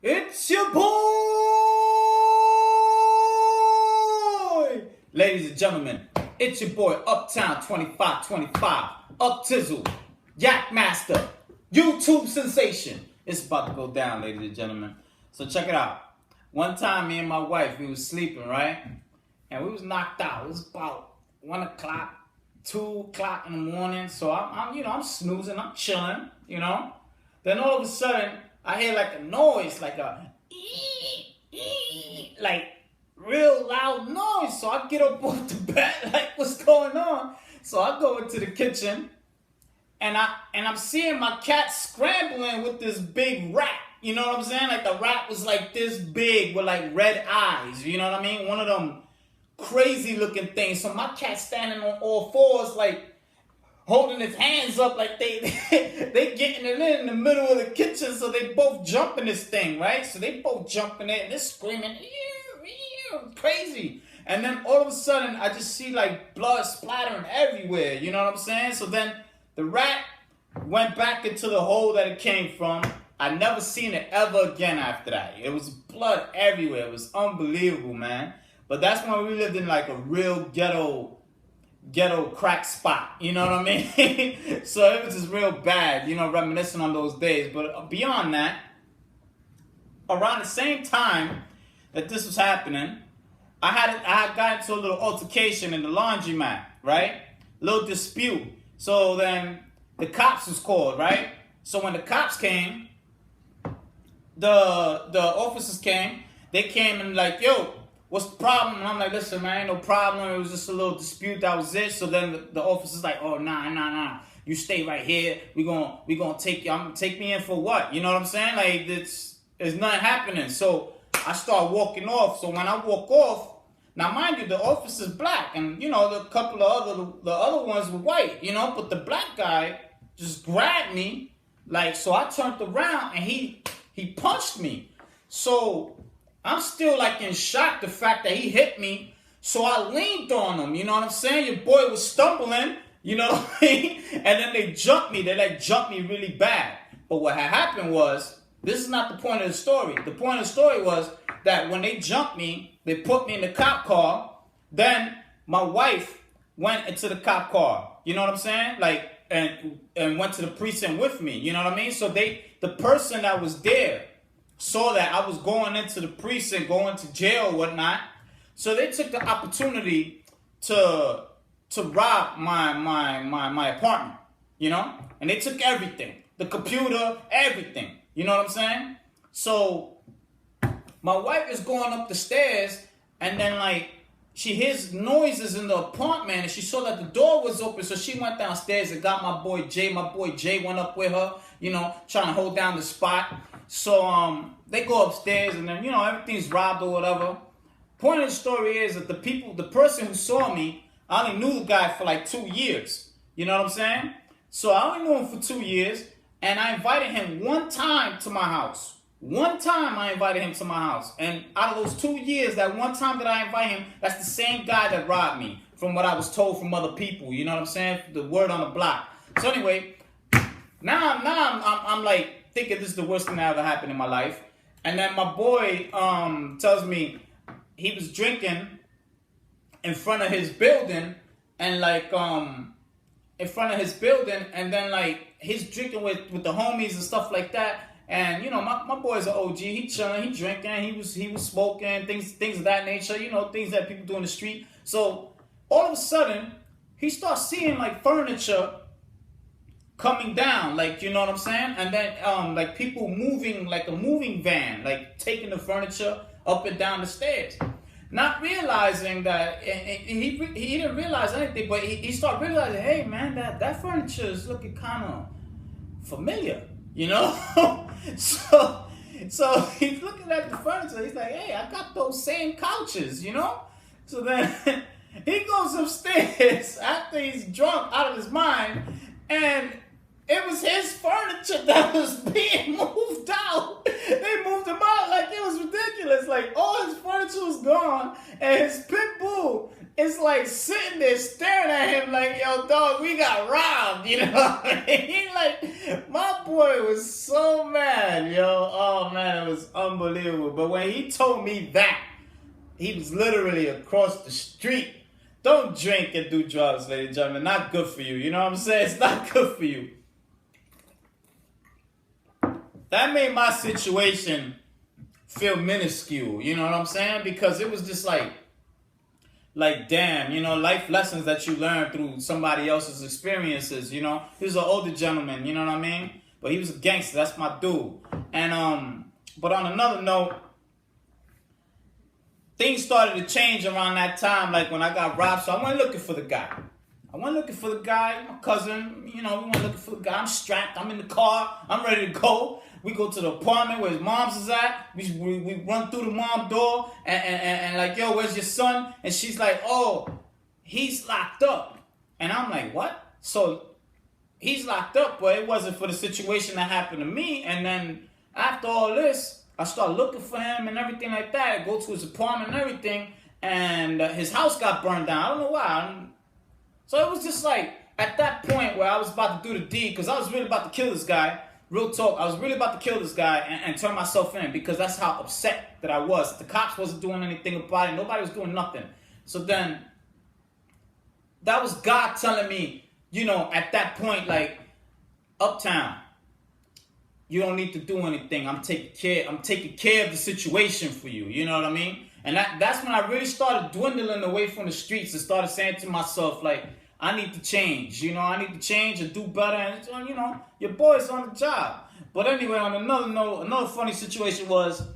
It's your boy! Ladies and gentlemen, it's your boy Uptown 2525, Up Tizzle, Yak Master, YouTube sensation. It's about to go down, ladies and gentlemen. So check it out. One time, me and my wife, we was sleeping, right? And we was knocked out. It was about 1 o'clock, 2 o'clock in the morning. So I'm snoozing, I'm chilling, Then all of a sudden, I hear like a noise, like a like real loud noise. So I get up off the bed, like what's going on? So I go into the kitchen, and I'm seeing my cat scrambling with this big rat. You know what I'm saying? Like the rat was like this big with like red eyes. You know what I mean? One of them crazy looking things. So my cat standing on all fours, like holding his hands up like they getting it in the middle of the kitchen, so they both jumping this thing, right? So they both jumping it and they're screaming, ew, ew, crazy. And then all of a sudden, I just see like blood splattering everywhere, you know what I'm saying? So then the rat went back into the hole that it came from. I never seen it ever again after that. It was blood everywhere. It was unbelievable, man. But that's when we lived in like a real ghetto crack spot, you know what I mean? So it was just real bad, reminiscing on those days. But beyond that, around the same time that this was happening, I had got into a little altercation in the laundromat, right? Little dispute. So then the cops was called, right? So when the cops came, the officers came, they came and like, yo, what's the problem? And I'm like, listen, man, ain't no problem. It was just a little dispute. That was it. So then the officer's like, oh, nah. You stay right here. We gonna take you. I'm gonna take me in for what? You know what I'm saying? Like, there's nothing happening. So I start walking off. So when I walk off, now mind you, the officer's black, and the couple of the other ones were white. But the black guy just grabbed me, like, so I turned around and he punched me. So I'm still like in shock, the fact that he hit me. So I leaned on him, you know what I'm saying? Your boy was stumbling, you know what I mean? And then they jumped me. They jumped me really bad. But what had happened was, this is not the point of the story. The point of the story was that when they jumped me, they put me in the cop car. Then my wife went into the cop car. You know what I'm saying? Like, and went to the precinct with me. You know what I mean? So the person that was there saw that I was going into the precinct, going to jail or whatnot. So they took the opportunity to rob my apartment, And they took everything. The computer, everything. You know what I'm saying? So my wife is going up the stairs, and then like she hears noises in the apartment, and she saw that the door was open, so she went downstairs and got my boy Jay. My boy Jay went up with her, trying to hold down the spot. So they go upstairs, and then everything's robbed or whatever. Point of the story is that the person who saw me, I only knew the guy for like 2 years. You know what I'm saying? So I only knew him for 2 years, and I invited him one time to my house. One time I invited him to my house, and out of those 2 years, that one time that I invited him, that's the same guy that robbed me, from what I was told from other people. You know what I'm saying? The word on the block. So anyway, now I'm like thinking this is the worst thing that ever happened in my life. And then my boy tells me he was drinking in front of his building, and like in front of his building, and then like he's drinking with the homies and stuff like that. And my boy's an OG. He chilling, he drinking, he was smoking, things of that nature. Things that people do in the street. So all of a sudden, he starts seeing like furniture coming down, like, you know what I'm saying? And then like people moving, like a moving van, like taking the furniture up and down the stairs. Not realizing that, he didn't realize anything, but he started realizing, hey man, that furniture is looking kind of familiar, So he's looking at the furniture. He's like, hey, I got those same couches, So then he goes upstairs after he's drunk out of his mind, and it was his furniture that was being moved out. They moved him out like it was ridiculous. Like all his furniture was gone, and his pit bull is like sitting there staring at him like, yo, dog, we got robbed. He like, my boy boy was so mad, yo. Oh man, it was unbelievable. But when he told me that, he was literally across the street. Don't drink and do drugs, ladies and gentlemen. Not good for you. You know what I'm saying? It's not good for you. That made my situation feel minuscule. You know what I'm saying? Because it was just like damn, you know, life lessons that you learn through somebody else's experiences. You know, he was an older gentleman. You know what I mean? But he was a gangster. That's my dude. And but on another note, things started to change around that time, like when I got robbed. So I went looking for the guy. My cousin, you know, we went looking for the guy. I'm strapped. I'm in the car. I'm ready to go. We go to the apartment where his mom's is at. We run through the mom door and like, yo, where's your son? And she's like, oh, he's locked up. And I'm like, what? So he's locked up, but it wasn't for the situation that happened to me. And then after all this, I start looking for him and everything like that. I go to his apartment and everything, and his house got burned down. I don't know why. So it was just like, at that point where I was about to do the deed, because I was really about to kill this guy. Real talk, I was really about to kill this guy and turn myself in, because that's how upset that I was. The cops wasn't doing anything about it. Nobody was doing nothing. So then, that was God telling me, you know, at that point, like, Uptown, you don't need to do anything. I'm taking care of the situation for you. You know what I mean? And that's when I really started dwindling away from the streets and started saying to myself, like, I need to change. You know, I need to change and do better. And, you know, your boy's on the job. But anyway, on another note, another funny situation was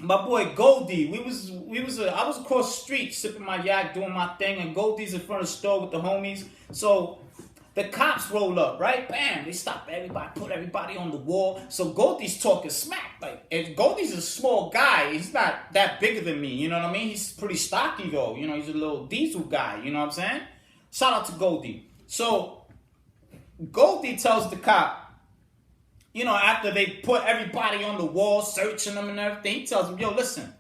my boy Goldie. I was across the street sipping my yak, doing my thing, and Goldie's in front of the store with the homies. So the cops roll up, right? Bam! They stop everybody, put everybody on the wall. So Goldie's talking smack. Like, and Goldie's a small guy. He's not that bigger than me. You know what I mean? He's pretty stocky though. You know, he's a little diesel guy. You know what I'm saying? Shout out to Goldie. So Goldie tells the cop, you know, after they put everybody on the wall, searching them and everything, he tells them, yo, listen,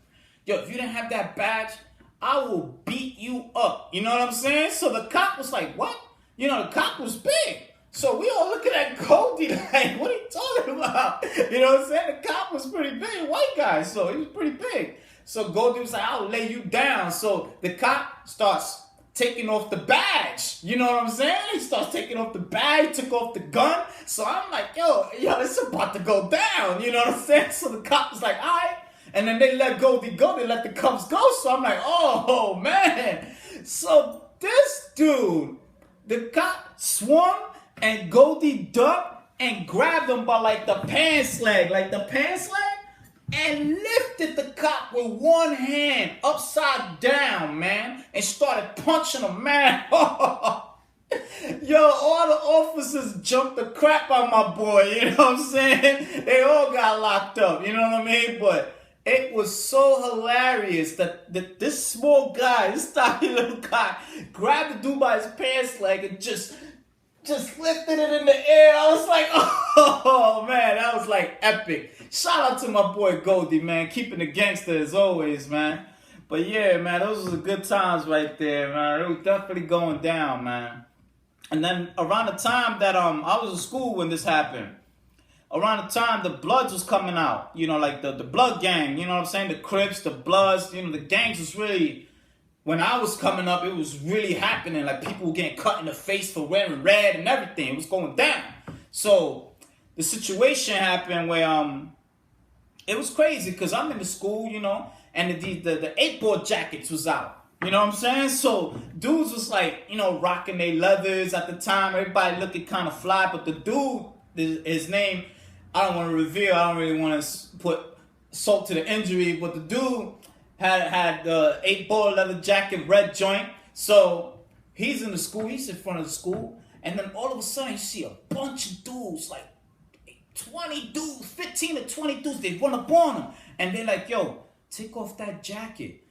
yo, if you didn't have that badge, I will beat you up. You know what I'm saying? So the cop was like, what? You know, the cop was big. So we all looking at Goldie like, what are you talking about? You know what I'm saying? The cop was pretty big, white guy, so he was pretty big. So Goldie was like, I'll lay you down. So the cop starts taking off the badge. You know what I'm saying? He starts taking off the badge, took off the gun. So I'm like, yo, it's about to go down. You know what I'm saying? So the cop was like, all right. And then they let Goldie go. They let the cops go. So I'm like, oh, man. So this dude, the cop swung and Goldie ducked and grabbed him by like the pants leg. And lifted the cop with one hand upside down, man, and started punching him, man. Yo, all the officers jumped the crap out of my boy, you know what I'm saying? They all got locked up, you know what I mean? But it was so hilarious that this small guy, this stocky little guy, grabbed the dude by his pants leg and just lifted it in the air. I was like, oh, man, that was like epic. Shout out to my boy Goldie, man, keeping the gangster as always, man. But yeah, man, those were the good times right there, man. It was definitely going down, man. And then around the time that I was in school when this happened, around the time the Bloods was coming out, you know, like the Blood gang, you know what I'm saying? The Crips, the Bloods, you know, the gangs was really, when I was coming up, it was really happening. Like, people were getting cut in the face for wearing red and everything. It was going down. So the situation happened where it was crazy because I'm in the school, you know, and the 8-ball jackets was out. You know what I'm saying? So dudes was like, you know, rocking their leathers at the time. Everybody looking kind of fly. But the dude, his name, I don't want to reveal. I don't really want to put salt to the injury. But the dude had the 8-ball leather jacket, red joint. So he's in the school. He's in front of the school. And then all of a sudden you see a bunch of dudes, like 20 dudes, 15 to 20 dudes. They run up on him. And they're like, yo, take off that jacket.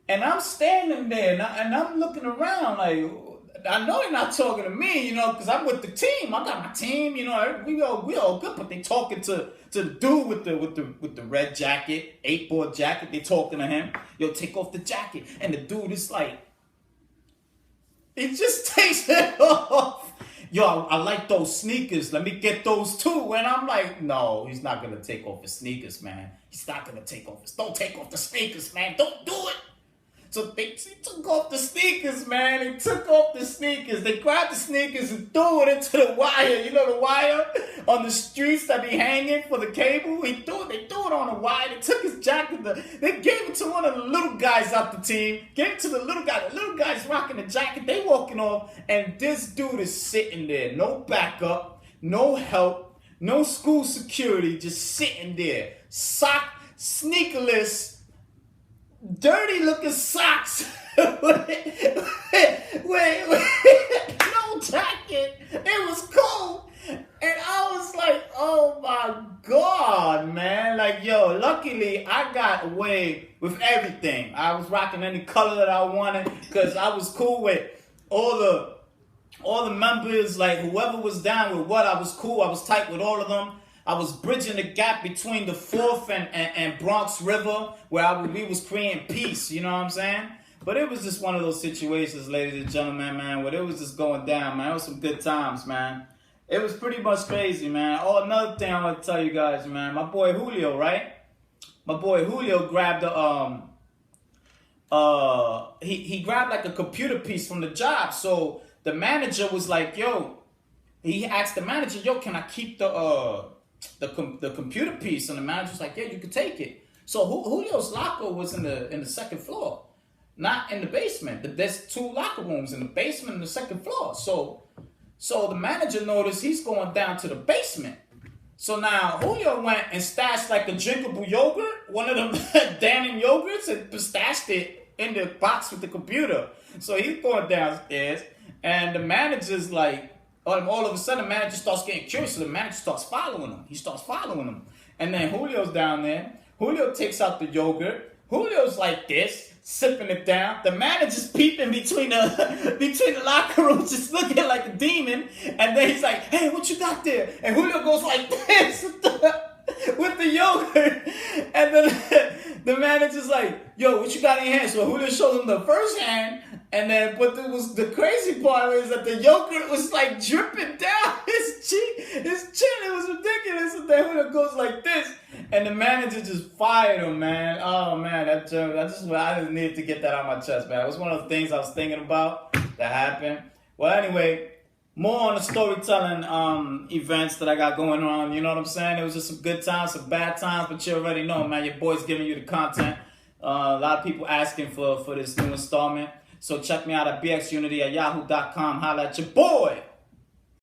And I'm standing there and I'm looking around like, I know they're not talking to me, you know, because I'm with the team. I got my team, you know, we all good, but they talking to the dude with the red jacket, 8-ball jacket. They talking to him. Yo, take off the jacket. And the dude is like, he just takes it off. yo, I like those sneakers. Let me get those too. And I'm like, no, he's not gonna take off his sneakers, man. He's not gonna take off his. Don't take off the sneakers, man. Don't do it. So he took off the sneakers, man. He took off the sneakers. They grabbed the sneakers and threw it into the wire. You know the wire on the streets that be hanging for the cable? They threw it on the wire. They took his jacket. They gave it to one of the little guys out the team. Gave it to the little guy. The little guy's rocking the jacket. They walking off. And this dude is sitting there. No backup. No help. No school security. Just sitting there. Sneakerless. Dirty looking socks with no jacket. It was cold. And I was like, oh my God, man. Like, yo, luckily I got away with everything. I was rocking any color that I wanted because I was cool with all the members. Like, whoever was down with what, I was cool. I was tight with all of them. I was bridging the gap between the 4th and Bronx River where we was creating peace, you know what I'm saying? But it was just one of those situations, ladies and gentlemen, man, where it was just going down, man. It was some good times, man. It was pretty much crazy, man. Oh, another thing I want to tell you guys, man. My boy Julio, right? My boy Julio grabbed he grabbed like a computer piece from the job. So the manager was like, yo, he asked the manager, yo, can I keep the computer piece? And the manager's like, yeah, you can take it. So Julio's locker was in the 2nd floor, not in the basement. There's 2 locker rooms in the basement and the 2nd floor. So the manager noticed he's going down to the basement. So now Julio went and stashed like a drinkable yogurt, one of them Dannon yogurts, and stashed it in the box with the computer. So he's going downstairs, and the manager's like, all of a sudden, the manager starts getting curious, so the manager starts following him. He starts following him. And then Julio's down there. Julio takes out the yogurt. Julio's like this, sipping it down. The manager's peeping between the locker rooms, just looking like a demon. And then he's like, hey, what you got there? And Julio goes like this with the yogurt. And then the manager's like, yo, what you got in your hand? So Julio shows him the first hand. And then, but the crazy part is that the yogurt was like dripping down his chin. It was ridiculous. And then Julio goes like this, and the manager just fired him, man. Oh man, I just needed to get that out of my chest, man. It was one of the things I was thinking about that happened. Well, anyway, more on the storytelling events that I got going on. You know what I'm saying? It was just some good times, some bad times, but you already know, man. Your boy's giving you the content. A lot of people asking for this new installment. So check me out at bxunity@yahoo.com. Holla at your boy.